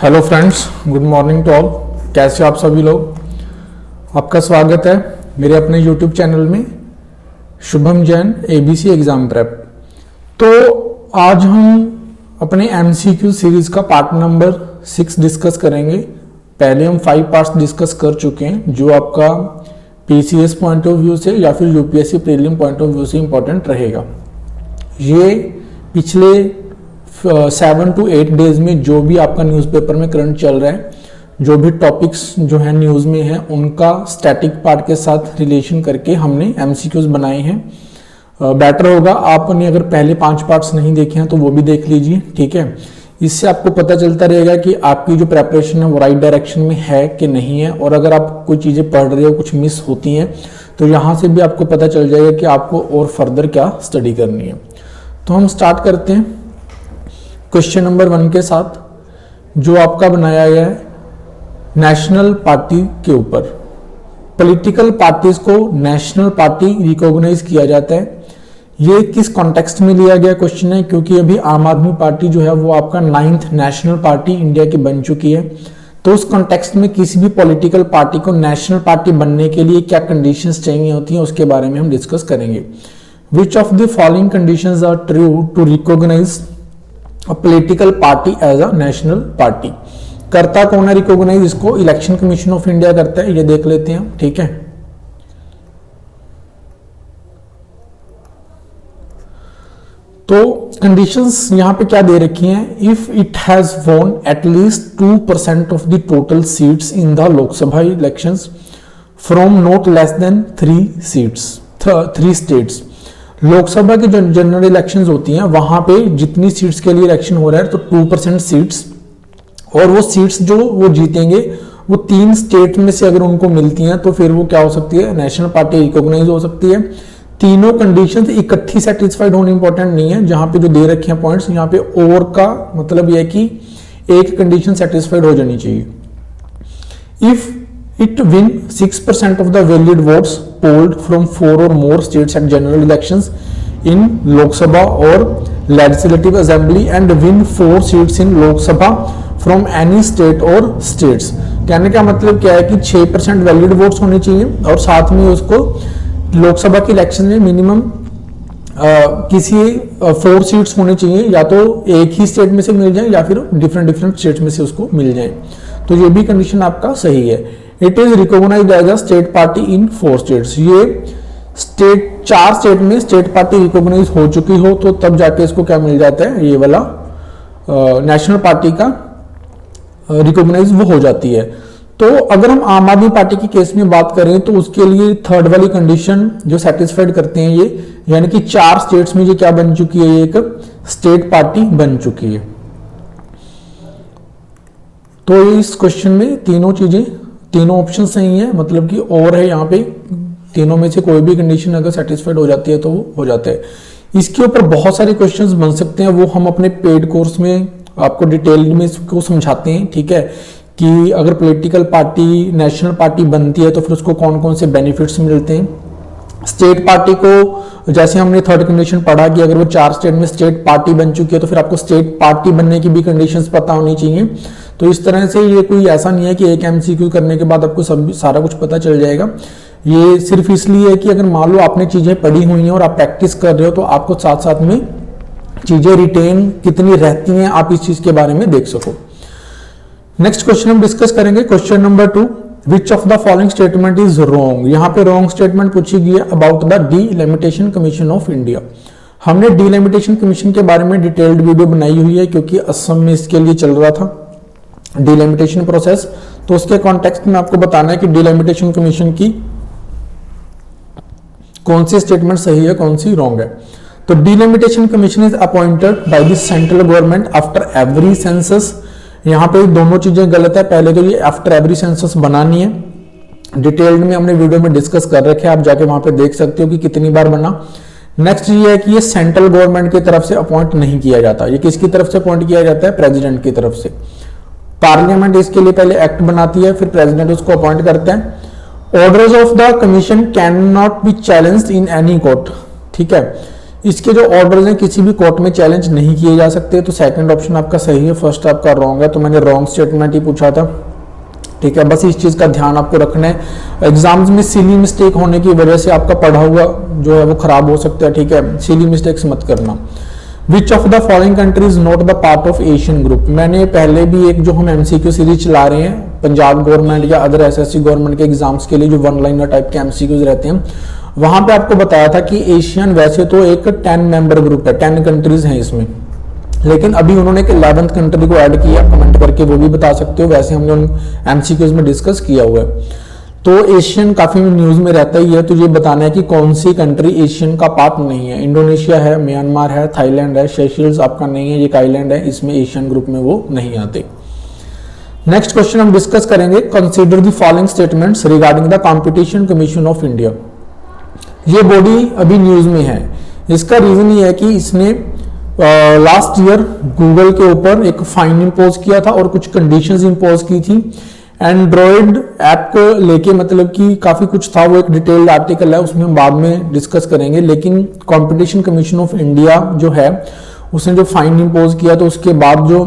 Hello friends, good morning to all. कैसे आप सभी लोग। आपका स्वागत है मेरे अपने यूट्यूब चैनल में Shubham Jain ABC exam prep. तो आज हम अपने एमसीक्यू सीरीज का पार्ट नंबर 6 डिस्कस करेंगे। पहले हम 5 पार्ट्स डिस्कस कर चुके हैं जो आपका पीसीएस पॉइंट ऑफ व्यू से या फिर UPSC prelim point of view से इंपॉर्टेंट रहेगा। ये पिछले 7 to 8 डेज में जो भी आपका न्यूज़पेपर में करंट चल रहा है, जो भी टॉपिक्स जो है न्यूज़ में है, उनका स्टैटिक पार्ट के साथ रिलेशन करके हमने एमसीक्यूज बनाए हैं। बेटर होगा आपने अगर पहले 5 पार्ट्स नहीं देखे हैं तो वो भी देख लीजिए, ठीक है। इससे आपको पता चलता रहेगा कि आपकी जो प्रेपरेशन है वो राइट डायरेक्शन में है कि नहीं है, और अगर आप कोई चीज़ें पढ़ रहे हो, कुछ मिस होती हैं, तो यहाँ से भी आपको पता चल जाएगा कि आपको और फर्दर क्या स्टडी करनी है। तो हम स्टार्ट करते हैं क्वेश्चन नंबर 1 के साथ, जो आपका बनाया गया है नेशनल पार्टी के ऊपर। पॉलिटिकल पार्टीज को नेशनल पार्टी रिकॉग्नाइज किया जाता है। ये किस कॉन्टेक्स्ट में लिया गया क्वेश्चन है, क्योंकि अभी आम आदमी पार्टी जो है वो आपका 9th नेशनल पार्टी इंडिया की बन चुकी है। तो उस कॉन्टेक्स्ट में किसी भी पॉलिटिकल पार्टी को नेशनल पार्टी बनने के लिए क्या कंडीशंस चाहिए होती हैं, उसके बारे में हम डिस्कस करेंगे। Which of the following conditions are true to recognise a political party as a national party. करता कौन है रिकॉग्नाइज इसको? इलेक्शन कमीशन ऑफ इंडिया करता है। ये देख लेते हैं, ठीक है। तो कंडीशंस यहां पे क्या दे रखी हैं? If it has won at least 2% of the total seats in the Lok Sabha elections from not less than 3 states. Lok Sabha की जो जनरल इलेक्शंस होती हैं वहां पे जितनी सीट्स के लिए इलेक्शन हो रहा है तो 2% सीट्स, और वो सीट्स जो वो जीतेंगे वो 3 स्टेट में से अगर उनको मिलती हैं तो फिर वो क्या हो सकती है? नेशनल पार्टी रिकॉग्नाइज हो सकती है। तीनों कंडीशंस इकट्ठी सेटिस्फाइड होनी इंपॉर्टेंट नहीं है। जहां पे जो दे रखे हैं पॉइंट्स, यहाँ पे और का मतलब यह है कि एक कंडीशन सेटिस्फाइड हो जानी चाहिए। If it win 6% of the valid votes polled from 4 or more states at general elections in Lok Sabha or Legislative Assembly and win 4 seats in Lok Sabha from any state or states। कहने का मतलब क्या है कि 6% valid votes होने चाहिए और साथ में उसको लोकसभा के इलेक्शन में मिनिमम किसी 4 सीट्स होने चाहिए, या तो एक ही स्टेट में से मिल जाए या फिर डिफरेंट स्टेट्स में से उसको मिल जाए। तो ये भी कंडीशन आपका सही है। It is recognised as a state party in 4 states. ये स्टेट 4 स्टेट में स्टेट पार्टी रिकॉग्नाइज हो चुकी हो तो तब जाके इसको क्या मिल जाता है? ये वाला नेशनल पार्टी का रिकॉग्नाइज वो हो जाती है। तो अगर हम आम आदमी पार्टी के केस में बात करें तो उसके लिए थर्ड वाली कंडीशन जो सेटिस्फाइड करते हैं ये, यानी कि 4 स्टेट्स में ये क्या बन चुकी है? ये एक स्टेट पार्टी बन चुकी है। तो इस क्वेश्चन में तीनों ऑप्शन सही है, मतलब कि और है यहाँ पे तीनों में से कोई भी कंडीशन अगर सेटिस्फाइड हो जाती है तो वो हो जाता है। इसके ऊपर बहुत सारे क्वेश्चंस बन सकते हैं, वो हम अपने पेड कोर्स में आपको डिटेल में इसको समझाते हैं, ठीक है। कि अगर पॉलिटिकल पार्टी नेशनल पार्टी बनती है तो फिर उसको कौन कौन से बेनिफिट्स मिलते हैं। स्टेट पार्टी को जैसे हमने थर्ड कंडीशन पढ़ा कि अगर वो 4 स्टेट में स्टेट पार्टी बन चुकी है तो फिर आपको स्टेट पार्टी बनने की भी कंडीशंस पता होनी चाहिए। तो इस तरह से ये कोई ऐसा नहीं है कि एक एमसीक्यू करने के बाद आपको सब सारा कुछ पता चल जाएगा। ये सिर्फ इसलिए है कि अगर मान लो आपने चीजें पढ़ी हुई हैं और आप प्रैक्टिस कर रहे हो तो आपको साथ साथ में चीजें रिटेन कितनी रहती हैं आप इस चीज के बारे में देख सको। नेक्स्ट क्वेश्चन हम डिस्कस करेंगे, question number 2। Which of the following statement is wrong. यहाँ पे रॉन्ग स्टेटमेंट पूछी गई है about the delimitation commission of India. हमने डिलिमिटेशन कमीशन के बारे में डिटेल्ड वीडियो बनाई हुई है क्योंकि असम में इसके लिए चल रहा था डिलिमिटेशन प्रोसेस। तो उसके कॉन्टेक्स्ट में आपको बताना है कि डिलिमिटेशन कमीशन की कौन सी स्टेटमेंट सही है, कौन सी रॉन्ग है। तो delimitation commission is appointed by the central government after every census. यहाँ पे दोनों चीजें गलत है। पहले तो ये आफ्टर एवरी सेंसस बनानी है, डिटेल्ड में हमने वीडियो में डिस्कस कर रखे हैं, आप जाके वहां पे देख सकते हो कि कितनी बार बना। नेक्स्ट ये है कि ये सेंट्रल गवर्नमेंट की तरफ से अपॉइंट नहीं किया जाता। ये किसकी तरफ से अपॉइंट किया जाता है? प्रेसिडेंट की तरफ से। पार्लियामेंट इसके लिए पहले एक्ट बनाती है, फिर प्रेसिडेंट उसको अपॉइंट करता है। Orders of the commission can not be challenged in any court, ठीक है। इसके जो ऑर्डर्स हैं किसी भी कोर्ट में चैलेंज नहीं किए जा सकते, तो सेकंड ऑप्शन आपका सही है, फर्स्ट आपका रॉन्ग है। तो मैंने रॉन्ग स्टेटमेंट ही पूछा था, ठीक है। बस इस चीज का ध्यान आपको रखना है, एग्जाम्स में सिली मिस्टेक होने की वजह से आपका पढ़ा हुआ जो है वो खराब हो सकता है, ठीक है। सिली मिस्टेक्स मत करना। विच of the following country is not the part of Asian group. मैंने पहले भी एक जो हम एमसीक्यू सीरीज चला रहे हैं पंजाब गवर्नमेंट या अदर एसएससी गवर्नमेंट के एग्जाम्स के लिए, जो वन लाइनर टाइप के एमसीक्यूज रहते हैं, वहां पे आपको बताया था कि एशियन वैसे तो एक 10 मेंबर ग्रुप है, 10 कंट्रीज हैं इसमें, लेकिन अभी उन्होंने एक 11th कंट्री को ऐड किया, कमेंट करके वो भी बता सकते हो, वैसे हमने उन एमसीक्यूज में डिस्कस किया हुआ है। तो एशियन काफी न्यूज में रहता ही है, तो ये बताना है कि कौन सी कंट्री एशियन का पार्ट नहीं है। इंडोनेशिया है, म्यांमार है, थाईलैंड है, सेशेल्स आपका नहीं है, ये एक आइलैंड है, इसमें एशियन ग्रुप में वो नहीं आते। नेक्स्ट क्वेश्चन हम डिस्कस करेंगे, consider the following statements regarding the competition commission of India. ये बॉडी अभी न्यूज में है, इसका रीजन ये है कि इसने लास्ट ईयर गूगल के ऊपर एक फाइन इंपोज किया था और कुछ कंडीशंस इंपोज की थी। एंड्रॉयड ऐप को लेके मतलब कि काफी कुछ था, वो एक डिटेल्ड आर्टिकल है, उसमें हम बाद में डिस्कस करेंगे। लेकिन कंपटीशन कमीशन ऑफ इंडिया जो है उसने जो फाइन इंपोज किया, तो उसके बाद जो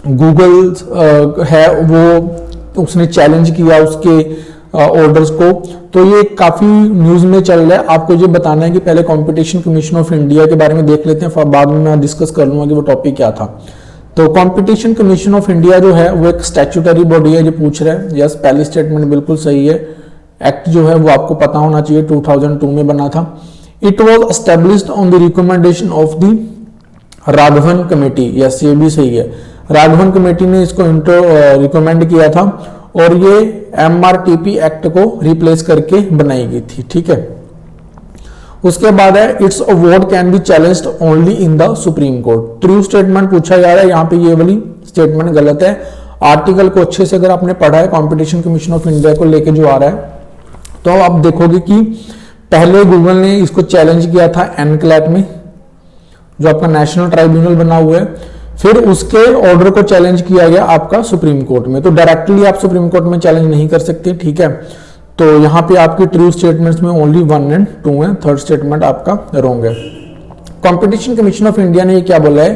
गूगल है वो उसने चैलेंज किया उसके ऑर्डर्स को, तो ये काफी न्यूज में चल रहा है। आपको ये बताना है कि पहले कंपटीशन कमीशन ऑफ इंडिया के बारे में देख लेते हैं, फिर बाद में मैं डिस्कस कर लूंगा कि वो टॉपिक क्या था। तो कंपटीशन कमीशन ऑफ इंडिया जो है वो एक स्टैट्यूटरी बॉडी है, जो पूछ रहा है। यस, पहली स्टेटमेंट बिल्कुल सही है। एक्ट जो है वो आपको पता होना चाहिए, 2002 में बना था। It was established on the recommendation of the Raghavan committee. Yes, ये भी सही है, राघवन कमेटी ने इसको रिकमेंड किया था और ये एमआरटीपी एक्ट को रिप्लेस करके बनाई गई थी, ठीक है। उसके बाद है it's award can be challenged only in the supreme court. True statement पूछा जा रहा है, यहाँ पे ये वाली स्टेटमेंट गलत है। आर्टिकल को अच्छे से अगर आपने पढ़ा है कंपटीशन कमीशन ऑफ इंडिया को लेके जो आ रहा है, तो आप देखोगे कि पहले गूगल ने इसको चैलेंज किया था एनक्लैट में, जो आपका नेशनल ट्राइब्यूनल बना हुआ है। फिर उसके ऑर्डर को चैलेंज किया गया आपका सुप्रीम कोर्ट में। तो डायरेक्टली आप सुप्रीम कोर्ट में चैलेंज नहीं कर सकते, ठीक है। तो यहाँ पे आपकी ट्रू स्टेटमेंट्स में ओनली 1 एंड 2 है, थर्ड स्टेटमेंट आपका रॉन्ग है। कंपटीशन कमीशन ऑफ इंडिया ने ये क्या बोला है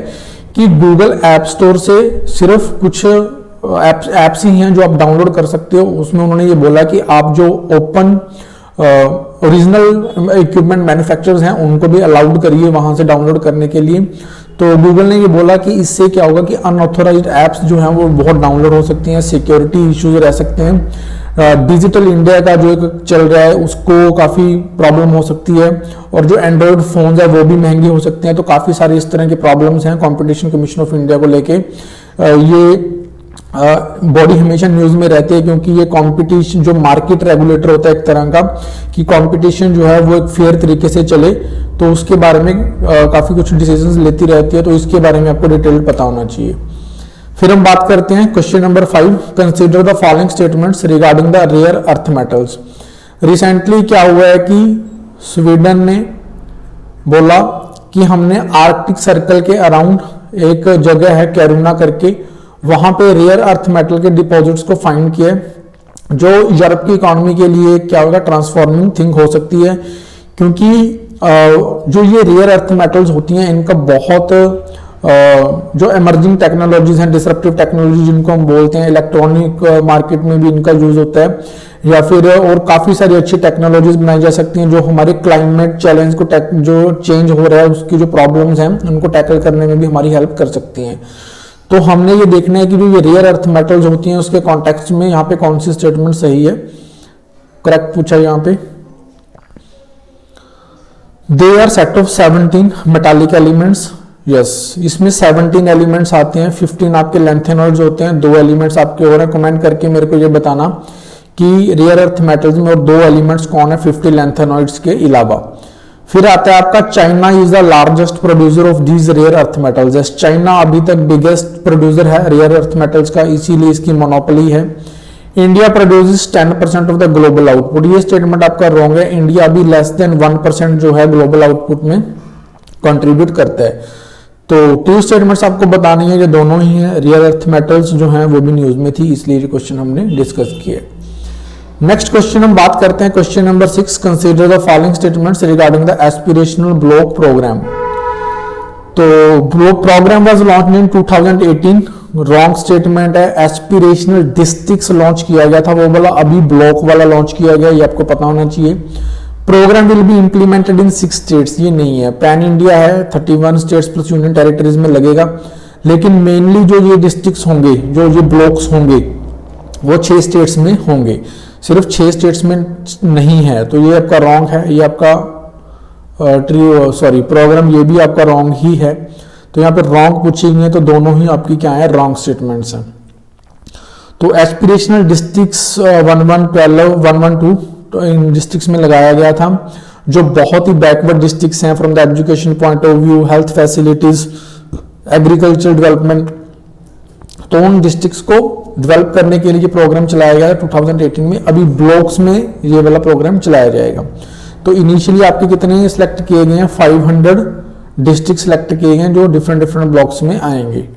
कि गूगल ऐप स्टोर से सिर्फ कुछ एप्स ही हैं जो आप डाउनलोड कर सकते हो। उसमें उन्होंने ये बोला कि आप जो ओपन ओरिजिनल इक्विपमेंट मैन्युफैक्चरर्स हैं उनको भी अलाउड करिए वहां से डाउनलोड करने के लिए। तो गूगल ने ये बोला कि इससे क्या होगा कि अनऑथोराइज्ड ऐप्स जो हैं वो बहुत डाउनलोड हो सकती हैं, सिक्योरिटी इश्यूज रह सकते हैं, डिजिटल इंडिया का जो एक चल रहा है उसको काफी प्रॉब्लम हो सकती है, और जो एंड्रॉयड फोन है वो भी महंगे हो सकते हैं। तो काफी सारे इस तरह के प्रॉब्लम्स हैं कंपटीशन कमीशन ऑफ इंडिया को लेके। ये बॉडी हमेशा न्यूज में रहती है, क्योंकि ये कंपटीशन जो मार्केट रेगुलेटर होता है एक तरह का, कि कंपटीशन जो है वो एक फेयर तरीके से चले, तो उसके बारे में काफी कुछ डिसीजंस लेती रहती है। तो इसके बारे में आपको डिटेल पता होना चाहिए। फिर हम बात करते हैं question number 5, consider the following statements regarding the rare earth metals. Recently क्या हुआ है कि स्वीडन ने बोला कि हमने आर्कटिक सर्कल के अराउंड एक जगह है कैरुना करके, वहां पे रेयर अर्थ मेटल के डिपॉजिट्स को फाइंड किया, जो यूरोप की इकोनॉमी के लिए क्या होगा, ट्रांसफॉर्मिंग थिंग हो सकती है। क्योंकि जो ये रेयर अर्थ मेटल्स होती हैं इनका बहुत जो एमर्जिंग टेक्नोलॉजीज हैं, डिसरप्टिव टेक्नोलॉजी जिनको हम बोलते हैं, इलेक्ट्रॉनिक मार्केट में भी इनका यूज होता है, या फिर और काफी सारी अच्छी टेक्नोलॉजीज बनाई जा सकती हैं जो हमारे क्लाइमेट चैलेंज को जो चेंज हो रहा है उसकी जो प्रॉब्लम्स हैं उनको टैकल करने में भी हमारी हेल्प कर सकती हैं। तो हमने ये देखना है कि जो ये रेयर अर्थ मेटल्स होती हैं उसके कॉन्टेक्स्ट में यहाँ पे कौन सी स्टेटमेंट सही है। करेक्ट पूछा यहाँ पे, they are set of 17 metallic elements. Yes, इसमें 17 एलिमेंट्स आते हैं, 15 आपके लेंथेनॉइड्स होते हैं, 2 एलिमेंट्स आपके और हैं। कमेंट करके मेरे को ये बताना कि रेयर अर्थ मेटल्स में और 2 एलिमेंट्स कौन है 50 लेंथेनॉइड्स के अलावा। फिर आता है आपका China is the largest producer of these rare earth metals. China अभी तक बिगेस्ट प्रोड्यूसर है रेयर अर्थ मेटल्स का, इसीलिए इसकी मोनोपोली है। India produces 10% of the global output. ये स्टेटमेंट आपका रॉन्ग है, इंडिया अभी लेस देन 1% जो है ग्लोबल आउटपुट में कंट्रीब्यूट करता है। तो 2 स्टेटमेंट्स आपको बतानी है, ये दोनों ही है। रेयर अर्थ मेटल्स जो हैं वो भी न्यूज में थी, इसलिए ये क्वेश्चन हमने डिस्कस किए। नेक्स्ट क्वेश्चन हम बात करते हैं question number 6, consider the following statements regarding the aspirational block program. तो block program was launched in 2018, wrong statement है। एस्पिरेशनल डिस्ट्रिक्ट्स लॉन्च किया गया था, वो वाला अभी ब्लॉक वाला लॉन्च किया गया, ये आपको पता होना चाहिए। Programme will be implemented in 6 states, ये नहीं है, पैन इंडिया है, 31 स्टेट्स प्लस यूनियन टेरिटरीज में लगेगा। लेकिन मेनली जो ये डिस्ट्रिक्ट्स होंगे, जो ये ब्लॉक्स होंगे, वो 6 स्टेट्स में होंगे, सिर्फ 6 स्टेट्स में नहीं है। तो ये आपका रॉन्ग है, ये आपका प्रोग्राम ये भी आपका रॉन्ग ही है। तो यहाँ पे रॉन्ग पूछी गई है, तो दोनों ही आपकी क्या है, रॉन्ग स्टेटमेंट्स हैं। तो एस्पिरेशनल डिस्ट्रिक्ट्स 1112 112 तो इन डिस्ट्रिक्ट्स में लगाया गया था, जो बहुत ही बैकवर्ड डिस्ट्रिक्ट्स हैं from the education point of view, health facilities, agriculture development. तो उन डिस्ट्रिक्ट्स को डेवलप करने के लिए प्रोग्राम चलाया गया 2018 में। अभी ब्लॉक्स में ये वाला प्रोग्राम चलाया जाएगा। तो इनिशियली आपके कितने सिलेक्ट किए गए हैं, 500 डिस्ट्रिक्ट सिलेक्ट किए गए हैं, जो डिफरेंट ब्लॉक्स में आएंगे।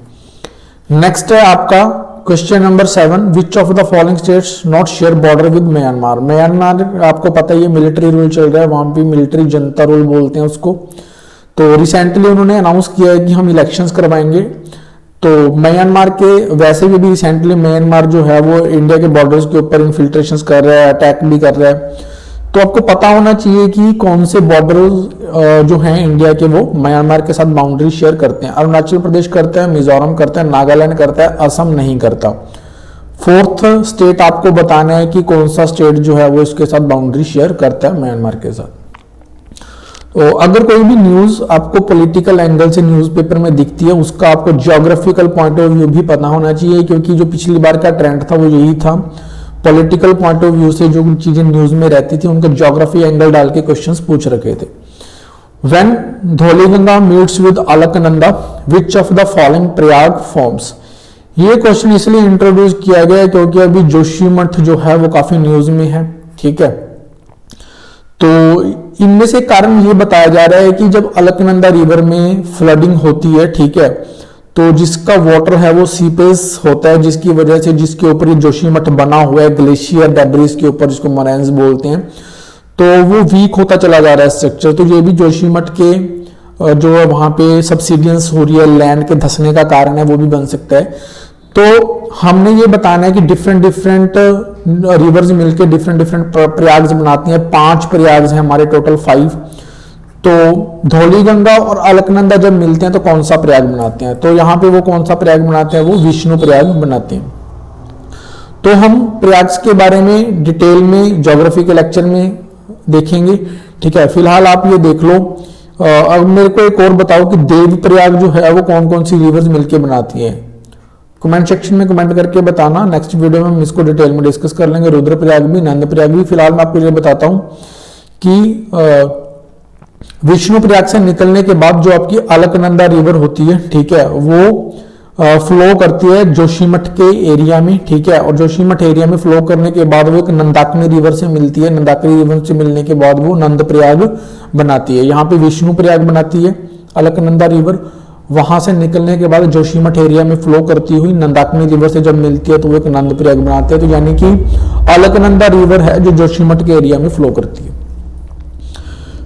नेक्स्ट है आपका question number 7, which of the following states not share border with Myanmar. Myanmar आपको पता है ये मिलिट्री रूल चल रहा है, वहां पे मिलिट्री जनता रूल बोलते हैं उसको। तो रिसेंटली उन्होंने अनाउंस किया है कि हम इलेक्शंस करवाएंगे। तो म्यांमार के वैसे भी रिसेंटली म्यांमार जो है वो इंडिया के बॉर्डर्स के ऊपर इन्फिल्ट्रेशंस कर रहा है, अटैक भी कर रहा है। तो आपको पता होना चाहिए कि कौन से बॉर्डर जो हैं इंडिया के, वो म्यांमार के साथ बाउंड्री शेयर करते हैं। अरुणाचल प्रदेश करता है, मिजोरम करता है, नागालैंड करता है, असम नहीं करता। 4th स्टेट आपको बताना है कि कौन सा स्टेट जो है वो इसके साथ बाउंड्री शेयर करता है म्यांमार के साथ। तो अगर कोई भी न्यूज आपको पॉलिटिकल एंगल से न्यूज़पेपर में दिखती है, उसका आपको ज्योग्राफिकल पॉइंट ऑफ व्यू भी पता होना चाहिए, क्योंकि जो पिछली बार का ट्रेंड था वो यही था, पॉलिटिकल पॉइंट ऑफ व्यू से जो चीजें न्यूज में रहती थी उनका ज्योग्राफी एंगल डाल के क्वेश्चंस पूछ रखे थे। When Dhauliganga meets with Alaknanda, which of the following Prayag forms. ये क्वेश्चन इसलिए इंट्रोड्यूस किया गया है क्योंकि अभी जोशीमठ जो है वो काफी न्यूज में है, ठीक है। तो इनमें से कारण ये बताया जा रहा है कि जब अलकनंदा रिवर में फ्लडिंग होती है, ठीक है, तो जिसका वाटर है वो सीपेज होता है, जिसकी वजह से जिसके ऊपर ये जोशीमठ बना हुआ है ग्लेशियर डेब्रिस के ऊपर, जिसको मोरेन्स बोलते हैं, तो वो वीक होता चला जा रहा है स्ट्रक्चर। तो ये भी जोशीमठ के जो है वहां पे सबसिडियंस हो रही है, लैंड के धंसने का कारण है, वो भी बन सकता है। तो हमने ये बताना है कि डिफरेंट रिवर्स मिलकर डिफरेंट प्रयाग्स बनाती हैं। 5 प्रयाग्स हैं हमारे, टोटल 5। तो धौलीगंगा और अलकनंदा जब मिलते हैं तो कौन सा प्रयाग बनाते हैं, तो यहाँ पे वो कौन सा प्रयाग बनाते हैं, वो विष्णु प्रयाग बनाते हैं। तो हम प्रयाग्स के बारे में डिटेल में ज्योग्राफी के लेक्चर में देखेंगे, ठीक है। फिलहाल आप ये देख लो। अब मेरे को एक और बताओ कि देव प्रयाग जो है वो कौन कौन सी रिवर्स मिलकर बनाती है। कमेंट सेक्शन में कमेंट करके बताना। नेक्स्ट वीडियो में हम इसको डिटेल में डिस्कस कर लेंगे, रुद्रप्रयाग भी, नंद प्रयाग भी। फिलहाल मैं आपको ये बताता हूं कि विष्णु प्रयाग से निकलने के बाद जो आपकी अलकनंदा रिवर होती है, ठीक है, वो फ्लो करती है जोशीमठ के एरिया में, ठीक है। और जोशीमठ एरिया में फ्लो करने के बाद वो एक नंदाकिनी रिवर से मिलती है, नंदाकिनी रिवर से मिलने के बाद वो नंद प्रयाग बनाती है। यहाँ पे विष्णु प्रयाग बनाती है अलकनंदा रिवर, वहां से निकलने के बाद जोशीमठ एरिया में फ्लो करती हुई नंदाकिनी रिवर से जब मिलती है तो वो एक नंद प्रयाग बनाते हैं। तो यानी कि अलकनंदा रिवर है जो जोशीमठ के एरिया में फ्लो करती है।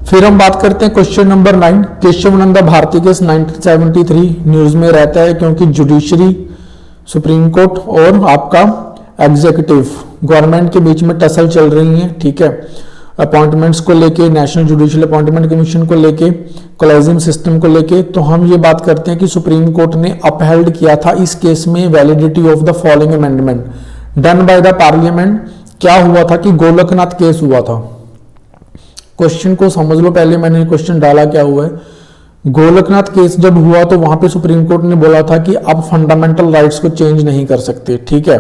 फिर हम बात करते हैं question number 9, Kesavananda Bharati case 1973 news में रहता है, क्योंकि जुडिशरी, सुप्रीम कोर्ट और आपका एग्जीक्यूटिव गवर्नमेंट के बीच में टसल चल रही है, ठीक है, अपॉइंटमेंट्स को लेके, नेशनल जुडिशियल अपॉइंटमेंट कमीशन को लेके, कॉलेजियम सिस्टम को लेके। तो हम ये बात करते हैं कि सुप्रीम कोर्ट ने अपहेल्ड किया था इस केस में validity of the following amendment done by the parliament. क्या हुआ था कि गोलकनाथ केस हुआ था। क्वेश्चन को समझ लो, पहले मैंने क्वेश्चन डाला क्या हुआ है। गोलकनाथ केस जब हुआ तो वहां पे सुप्रीम कोर्ट ने बोला था कि आप फंडामेंटल राइट्स को चेंज नहीं कर सकते, ठीक है।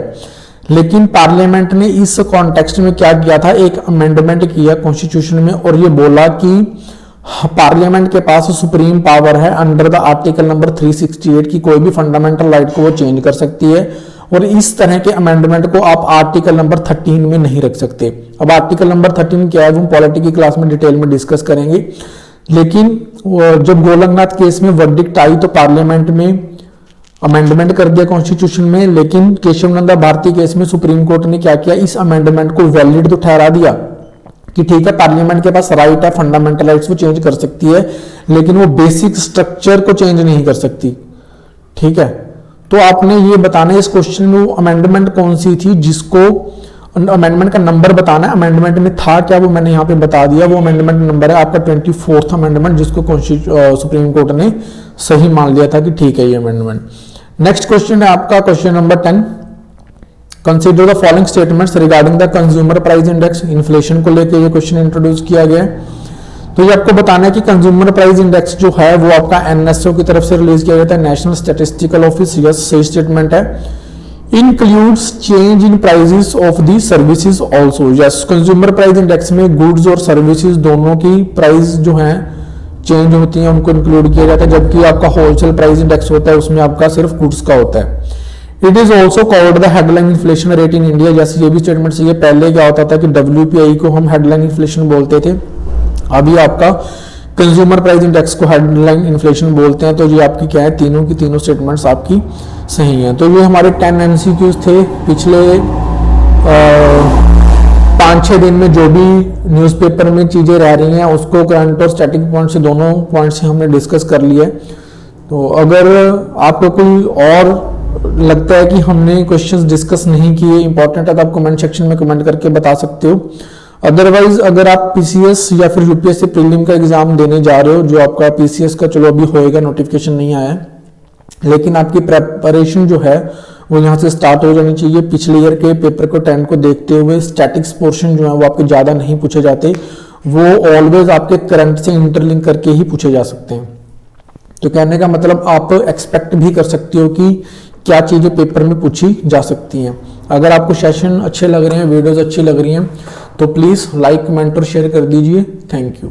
लेकिन पार्लियामेंट ने इस कॉन्टेक्स्ट में क्या किया था, एक अमेंडमेंट किया कॉन्स्टिट्यूशन में और ये बोला कि पार्लियामेंट के पास सुप्रीम पावर है अंडर द आर्टिकल नंबर 368 की कोई भी फंडामेंटल राइट को वो चेंज कर सकती है। और इस तरह के अमेंडमेंट को आप आर्टिकल नंबर 13 में नहीं रख सकते। अब आर्टिकल नंबर 13 क्या है वो पॉलिटी की क्लास में डिटेल में डिस्कस करेंगे। लेकिन जब गोलकनाथ केस में वर्डिक्ट आई तो पार्लियामेंट में अमेंडमेंट कर दिया कॉन्स्टिट्यूशन में, लेकिन केशव नंदा भारती केस में सुप्रीम कोर्ट ने क्या किया, इस अमेंडमेंट को वैलिड तो ठहरा दिया कि ठीक है पार्लियामेंट के पास राइट है, फंडामेंटल राइट्स वो चेंज कर सकती है, लेकिन वो बेसिक स्ट्रक्चर को चेंज नहीं कर सकती। ठीक है, तो आपने ये बताना है इस क्वेश्चन में वो अमेंडमेंट कौन सी थी, जिसको अमेंडमेंट का नंबर बताना है। अमेंडमेंट में था क्या वो मैंने यहाँ पे बता दिया, वो अमेंडमेंट नंबर है आपका 24th अमेंडमेंट, जिसको सुप्रीम कोर्ट ने सही मान लिया था कि ठीक है ये अमेंडमेंट। नेक्स्ट क्वेश्चन है आपका question number 10, consider the following statements regarding the consumer price index. Inflation को लेकर ये क्वेश्चन इंट्रोड्यूस किया गया है। तो ये आपको बताना है कि कंज्यूमर प्राइस इंडेक्स जो है वो आपका एनएसओ की तरफ से रिलीज किया जाता है, नेशनल स्टैटिस्टिकल ऑफिस। यस, सही स्टेटमेंट है। Includes change in prices of the services also. Yes, consumer price index में गुड्स और सर्विसेज दोनों की प्राइस जो है चेंज होती है, उनको इंक्लूड किया जाता है, जबकि आपका होलसेल प्राइस इंडेक्स होता है उसमें आपका सिर्फ गुड्स का होता है। It is also covered the headline inflation rate in India. जैसे ये भी स्टेटमेंट चाहिए, पहले क्या होता था कि WPI को हम हेडलाइन इन्फ्लेशन बोलते थे, अभी आपका कंज्यूमर प्राइस इंडेक्स को हेडलाइन इन्फ्लेशन बोलते हैं। तो ये आपकी क्या है, तीनों की तीनों स्टेटमेंट्स आपकी सही हैं। तो ये हमारे 10 MCQs थे पिछले 5-6 दिन में। जो भी न्यूज़पेपर में चीजें रह रही हैं उसको करंट और स्टैटिक पॉइंट से, दोनों पॉइंट से हमने डिस्कस कर लिया है। तो अगर आपको कोई और लगता है कि हमने क्वेश्चंस डिस्कस नहीं किए, इंपॉर्टेंट है, तो आप कमेंट सेक्शन में कमेंट करके बता सकते हो। अदरवाइज अगर आप PCS या फिर UPSC प्रीलिम का एग्जाम देने जा रहे हो, जो आपका PCS का चलो अभी होएगा, नोटिफिकेशन नहीं आया है, लेकिन आपकी प्रेपरेशन जो है वो यहाँ से स्टार्ट हो जानी चाहिए। पिछले ईयर के पेपर को 10 को देखते हुए स्टैटिक्स पोर्शन जो है वो आपके ज्यादा नहीं पूछे जाते, वो ऑलवेज आपके करंट से इंटरलिंक करके ही पूछे जा सकते हैं। तो कहने का मतलब आप एक्सपेक्ट भी कर सकते हो कि क्या चीजें पेपर में पूछी जा सकती हैं। अगर आपको सेशन अच्छे लग रहे हैं, वीडियोस अच्छी लग रही हैं, तो प्लीज लाइक, कमेंट और शेयर कर दीजिए। Thank you.